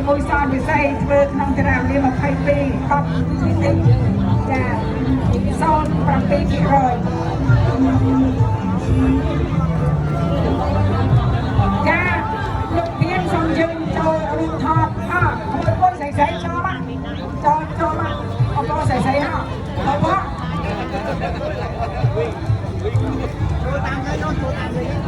មួយសនវិស័យធ្វើក្នុងតារាងរៀន22កប់ទីទីចា0.7%ចាលោកធានសូមយើងចូលរួមថតអើមួយស្រីចូលមកចូលមកអបស្រីហ៎អបចូលតាមទៅចូលតាមទៅ